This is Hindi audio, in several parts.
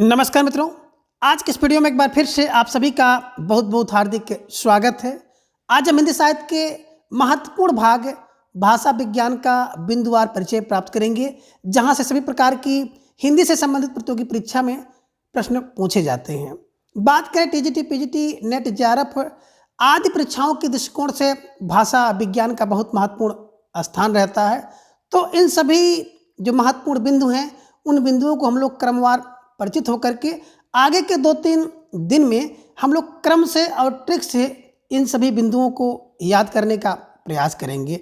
नमस्कार मित्रों, आज के इस वीडियो में एक बार फिर से आप सभी का बहुत बहुत हार्दिक स्वागत है। आज हम हिंदी साहित्य के महत्वपूर्ण भाग भाषा विज्ञान का बिंदुवार परिचय प्राप्त करेंगे, जहां से सभी प्रकार की हिंदी से संबंधित प्रतियोगी परीक्षा में प्रश्न पूछे जाते हैं। बात करें टीजीटी, पीजीटी, नेट, जेआरएफ आदि परीक्षाओं के दृष्टिकोण से भाषा विज्ञान का बहुत महत्वपूर्ण स्थान रहता है। तो इन सभी जो महत्वपूर्ण बिंदु हैं, उन बिंदुओं को हम लोग क्रमवार परिचित होकर के आगे के 2-3 दिन में हम लोग क्रम से और ट्रिक से इन सभी बिंदुओं को याद करने का प्रयास करेंगे।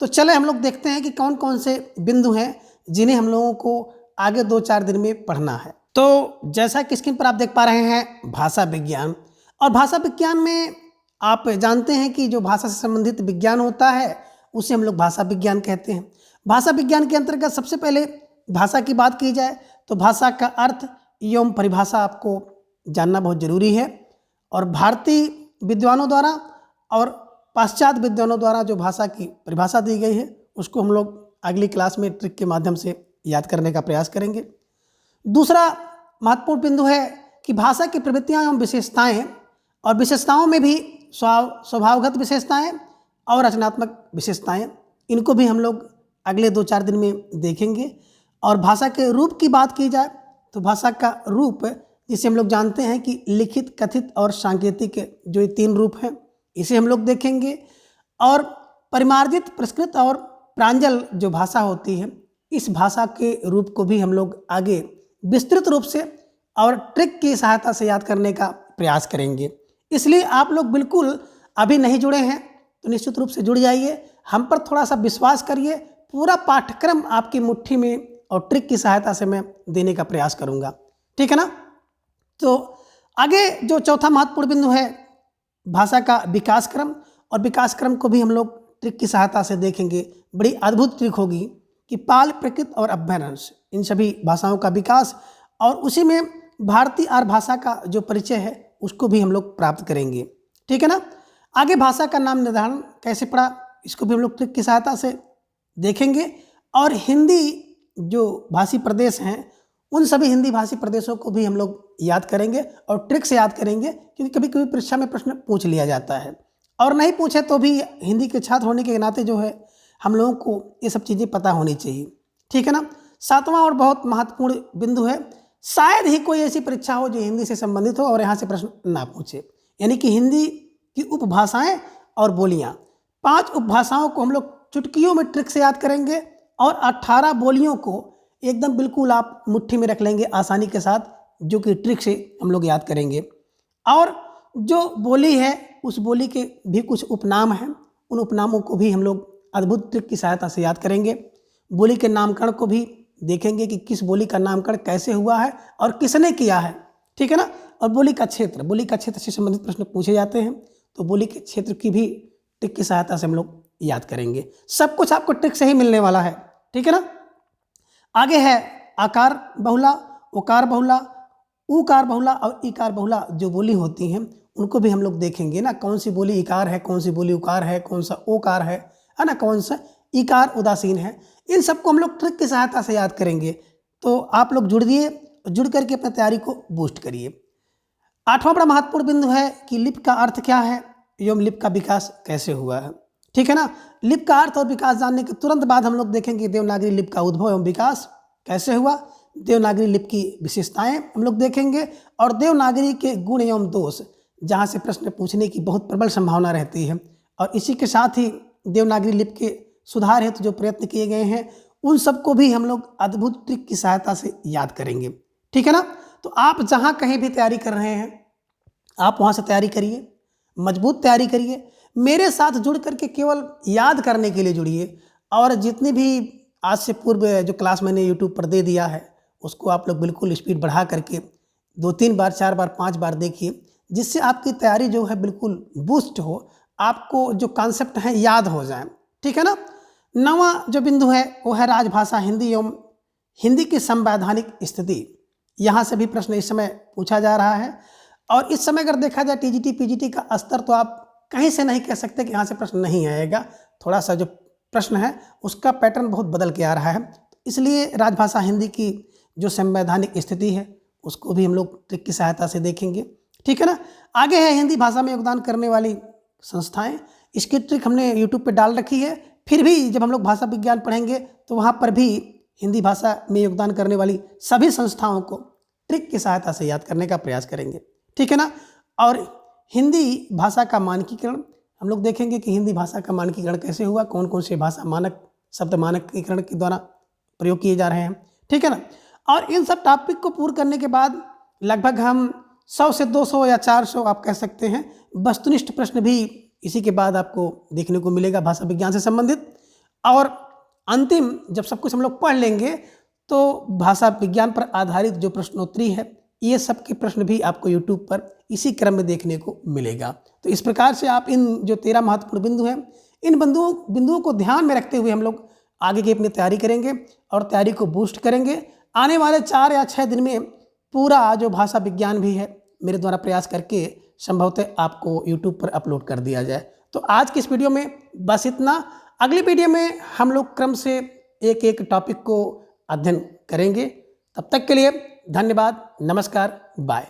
तो चले हम लोग देखते हैं कि कौन कौन से बिंदु हैं जिन्हें हम लोगों को आगे 2-4 दिन में पढ़ना है। तो जैसा कि स्क्रीन पर आप देख पा रहे हैं, भाषा विज्ञान। और भाषा विज्ञान में आप जानते हैं कि जो भाषा से संबंधित विज्ञान होता है उसे हम लोग भाषा विज्ञान कहते हैं। भाषा विज्ञान के अंतर्गत सबसे पहले भाषा की बात की जाए तो भाषा का अर्थ एवं परिभाषा आपको जानना बहुत जरूरी है। और भारतीय विद्वानों द्वारा और पाश्चात्य विद्वानों द्वारा जो भाषा की परिभाषा दी गई है उसको हम लोग अगली क्लास में ट्रिक के माध्यम से याद करने का प्रयास करेंगे। दूसरा महत्वपूर्ण बिंदु है कि भाषा की प्रवृत्तियाँ एवं विशेषताएँ, और विशेषताओं में भी स्वभावगत विशेषताएँ और रचनात्मक विशेषताएँ, इनको भी हम लोग अगले 2-4 दिन में देखेंगे। और भाषा के रूप की बात की जाए तो भाषा का रूप, जिसे हम लोग जानते हैं कि लिखित, कथित और सांकेतिक, जो ये 3 रूप हैं, इसे हम लोग देखेंगे। और परिमार्जित, प्रस्कृत और प्रांजल जो भाषा होती है, इस भाषा के रूप को भी हम लोग आगे विस्तृत रूप से और ट्रिक की सहायता से याद करने का प्रयास करेंगे। इसलिए आप लोग बिल्कुल अभी नहीं जुड़े हैं तो निश्चित रूप से जुड़ जाइए, हम पर थोड़ा सा विश्वास करिए। पूरा पाठ्यक्रम आपकी मुट्ठी में और ट्रिक की सहायता से मैं देने का प्रयास करूंगा, ठीक है ना। तो आगे जो चौथा महत्वपूर्ण बिंदु है भाषा का विकास क्रम, और विकास क्रम को भी हम लोग ट्रिक की सहायता से देखेंगे। बड़ी अद्भुत ट्रिक होगी कि पाल, प्रकृत और अभ्यंश, इन सभी भाषाओं का विकास, और उसी में भारतीय आर्य भाषा का जो परिचय है उसको भी हम लोग प्राप्त करेंगे, ठीक है ना। आगे भाषा का नाम निर्धारण कैसे पड़ा, इसको भी हम लोग ट्रिक की सहायता से देखेंगे। और हिंदी जो भाषी प्रदेश हैं, उन सभी हिंदी भाषी प्रदेशों को भी हम लोग याद करेंगे और ट्रिक से याद करेंगे, क्योंकि कभी कभी परीक्षा में प्रश्न पूछ लिया जाता है। और नहीं पूछे तो भी हिंदी के छात्र होने के नाते जो है हम लोगों को ये सब चीज़ें पता होनी चाहिए, ठीक है ना। 7वां और बहुत महत्वपूर्ण बिंदु है, शायद ही कोई ऐसी परीक्षा हो जो हिंदी से संबंधित हो और यहाँ से प्रश्न ना पूछे, यानी कि हिंदी की उपभाषाएँ और बोलियाँ। 5 उपभाषाओं को हम लोग चुटकियों में ट्रिक से याद करेंगे और 18 बोलियों को एकदम बिल्कुल आप मुट्ठी में रख लेंगे आसानी के साथ, जो कि ट्रिक से हम लोग याद करेंगे। और जो बोली है उस बोली के भी कुछ उपनाम हैं, उन उपनामों को भी हम लोग अद्भुत ट्रिक की सहायता से याद करेंगे। बोली के नामकरण को भी देखेंगे कि किस बोली का नामकरण कैसे हुआ है और किसने किया है, ठीक है ना। और बोली का क्षेत्र से संबंधित प्रश्न पूछे जाते हैं, तो बोली के क्षेत्र की भी ट्रिक की सहायता से हम लोग याद करेंगे। सब कुछ आपको ट्रिक से ही मिलने वाला है, ठीक है ना। आगे है आकार बहुला, उकार बहुला, उकार बहुला और इकार बहुला जो बोली होती हैं उनको भी हम लोग देखेंगे ना, कौन सी बोली इकार है, कौन सी बोली उकार है, कौन सा ओकार है ना, कौन सा इकार उदासीन है। इन सबको हम लोग ट्रिक की सहायता से याद करेंगे। तो आप लोग जुड़ करके अपनी तैयारी को बूस्ट करिए। 8वां बड़ा महत्वपूर्ण बिंदु है कि लिपि का अर्थ क्या है एवं लिपि का विकास कैसे हुआ है, ठीक है ना। लिपि का अर्थ और विकास जानने के तुरंत बाद हम लोग देखेंगे देवनागरी लिपि का उद्भव एवं विकास कैसे हुआ, देवनागरी लिपि की विशेषताएं हम लोग देखेंगे, और देवनागरी के गुण एवं दोष, जहां से प्रश्न पूछने की बहुत प्रबल संभावना रहती है। और इसी के साथ ही देवनागरी लिपि के सुधार हेतु जो प्रयत्न किए गए हैं उन सबको भी हम लोग अद्भुत ट्रिक की सहायता से याद करेंगे, ठीक है ना। तो आप जहाँ कहीं भी तैयारी कर रहे हैं आप वहाँ से तैयारी करिए, मजबूत तैयारी करिए, मेरे साथ जुड़ करके केवल याद करने के लिए जुड़िए। और जितनी भी आज से पूर्व जो क्लास मैंने यूट्यूब पर दे दिया है उसको आप लोग बिल्कुल स्पीड बढ़ा करके 2-3 बार, 4 बार, 5 बार देखिए, जिससे आपकी तैयारी जो है बिल्कुल बूस्ट हो, आपको जो कॉन्सेप्ट हैं याद हो जाए, ठीक है ना। 9वां जो बिंदु है वो है राजभाषा हिंदी एवं हिंदी की संवैधानिक स्थिति। यहाँ से भी प्रश्न इस समय पूछा जा रहा है। और इस समय अगर देखा जाए टीजीटी, पीजीटी का स्तर, तो आप कहीं से नहीं कह सकते कि यहाँ से प्रश्न नहीं आएगा। थोड़ा सा जो प्रश्न है उसका पैटर्न बहुत बदल के आ रहा है, इसलिए राजभाषा हिंदी की जो संवैधानिक स्थिति है उसको भी हम लोग ट्रिक की सहायता से देखेंगे। ठीक है ना। आगे है हिंदी भाषा में योगदान करने वाली संस्थाएं। इसकी ट्रिक हमने यूट्यूब पे डाल रखी है। फिर भी जब हम लोग भाषा विज्ञान पढ़ेंगे तो वहाँ पर भी हिंदी भाषा में योगदान करने वाली सभी संस्थाओं को ट्रिक की सहायता से याद करने का प्रयास करेंगे। ठीक है ना। और हिंदी भाषा का मानकीकरण हम लोग देखेंगे कि हिंदी भाषा का मानकीकरण कैसे हुआ, कौन कौन से भाषा मानक शब्द मानकीकरण के द्वारा प्रयोग किए जा रहे हैं। ठीक है ना। और इन सब टॉपिक को पूर्ण करने के बाद लगभग हम 100 से 200 या 400 आप कह सकते हैं वस्तुनिष्ठ प्रश्न भी इसी के बाद आपको देखने को मिलेगा भाषा विज्ञान से संबंधित। और अंतिम जब सब कुछ हम लोग पढ़ लेंगे तो भाषा विज्ञान पर आधारित जो प्रश्नोत्तरी है ये सब के प्रश्न भी आपको यूट्यूब पर इसी क्रम में देखने को मिलेगा। तो इस प्रकार से आप इन जो 13 महत्वपूर्ण बिंदु हैं इन बिंदुओं को ध्यान में रखते हुए हम लोग आगे की अपनी तैयारी करेंगे और तैयारी को बूस्ट करेंगे। आने वाले 4 या 6 दिन में पूरा जो भाषा विज्ञान भी है मेरे द्वारा प्रयास करके संभवतः आपको यूट्यूब पर अपलोड कर दिया जाए। तो आज की इस वीडियो में बस इतना। अगली वीडियो में हम लोग क्रम से एक एक टॉपिक को अध्ययन करेंगे। तब तक के लिए धन्यवाद, नमस्कार, बाय।